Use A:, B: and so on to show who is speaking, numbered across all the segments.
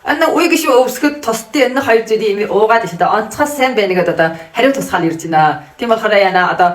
A: Анна уйгиш өвсгөд тостой энэ хоёр зүйлийг ими уугаад иш одоо онцгой сайн байнгаад одоо хариу тусгаал ирж байна. Тийм болохоор яна одоо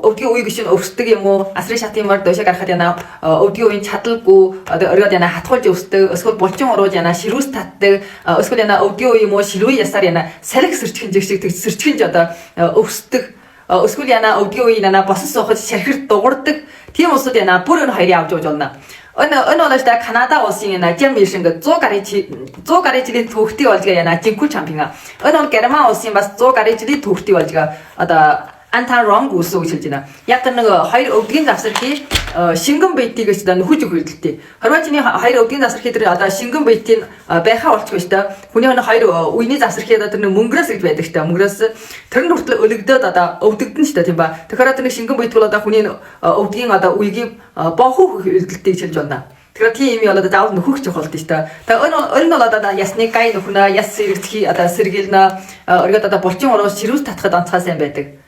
A: өвдгийн уйгиш нь өвсдөг юм уу? Асрын шатымаар дөшөө гарахад яна өвдгийн уйн чадалгүй одоо оройд яна хатгуулж өвсдөг, эсвэл булчин уруулж яна ширүүс татдаг, эсвэл яна өвдгийн уй юм уу шилүү ясаар яна салхи сэрчгэн жигшиг сэрчгэнж одоо өвсдөг. Эсвэл яна өвдгийн уй яна босон суухад шархирт дуурдаг. Тийм усуд яна бүр энэ хоёрыг авч явж болно. Энэ удаа Канада улсын Жим Мишинг 100 гаруй жилийн түүхтийг болж яана жинхүү чемпион. Энэ Герман улсын бас 100 гаруй жилийн түүхтийг болж одоо Антан Ронг үсүү гэж хэлж байна. Яг нэг хоёр өвдгийн завсархий шингэн бэйтийг ч нөхөж өгөлдөлтэй. Хорватины хоёр өвдгийн завсархий дээр одоо шингэн бэйтийн байхаа болчихгүй шүү дээ. Хүний хоёр үений завсархий одоо тэр мөнгрөөс гэж байдаг шүү дээ. Мөнгрөөс тэр нь хүртэл өлөгдөөд одоо өвдөгдөн шүү дээ тийм ба. Тэгэхээр тэр шингэн бэйт бол одоо хүний өвдгийн одоо үеийг бохоо хөлдөлтэй гэж хэлж байна. Тэгэхээр тийм юм болоод заавал нөхөх чухал дээ шүү дээ. Тэгээ энэ бол одоо ясны гай нөхнө, яс сэрэгцхий одоо сэргийлнэ, оргид одоо булчин уруус ширүүс татхад онцгой сайн байдаг.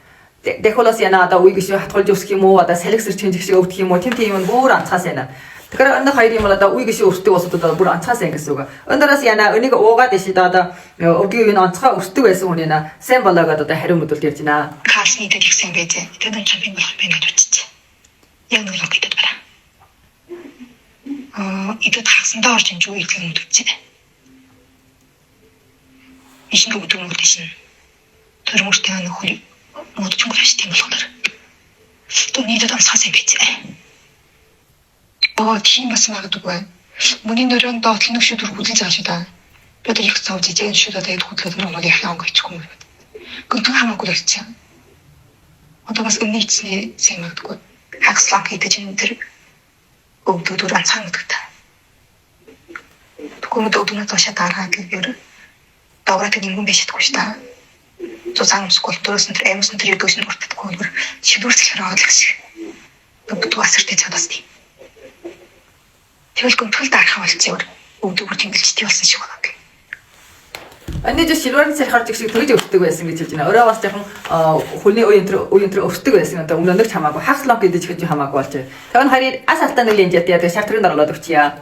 A: Дэхолос яна одоо уйгиш хатгуулж өсөх юм уу одоо салхи сэрчгэн жигшиг өвдөх юм уу тийм юм бүр анцгаас яна. Тэгэхээр энэ хоёр юм бол одоо уйгиш өсдөг болсод одоо бүр анцгаас яна гэсэн үг. Өнөөдрөөс яна энийг уугаад ишээ одоо өвдгийн энэ онцгой өсдөг байсан хүн яна сайн болоогод одоо хариу мэдүүлэлт ярьж байна.
B: Калсны дэд ихсэн байж тэдэн чампион болох байна гэж үзчих. Яг нэг л гэдэг байна. Идэд хагсандаа орж энэ үеийг мэдүүлчих. Ишин өгдөг шин. Төрмөртэй нөхөр 모두 충분하시 된 걸로. 또 니들도 사세 비지. 팀 басмаг дугай. Мөний нөрөнд доотлын шүдүр хүлэн заашаа. Бэдэ их цаавж жиген шүдэ дэд хөдлөд нөрөнд яхаа гэчихгүй. Гүнтэн хамаагүй л чи. Одоо бас өмнөцний сэмэгдгүй. Хагслаг гэдэг чинь тэр өвдөдөр анцаангдагтай. Тэгвэл өвдөнө цаашаа дараад гэхээр давраад юм биш гэдэггүй шүү дээ. Зузаан скульптуроос нь тэр эмсэн тэр юдөөс нь хүртдэггүй өөр шилүүрсэх хэрэгэл шиг. Бүгд асартай чадаас тийм. Тэгвэл гомтгол дарахаа болчихсон өөр өвдөг тэмгэлжтэй болсон шиг байна.
A: Анны жишээ шилүүрийн сархаар жигшиг тэгж өвддөг байсан гэж хэлж байна. Өөрөө бас жоохон хүний үеийн тэр өвддөг байсан. Одоо өмнө нь ч хамаагүй хагслог гэдэг ч гэж хамаагүй болж. Тэгэхээр харин ас алтан нэг ленжэт яадаг шахтрын дараалаад өгчийа.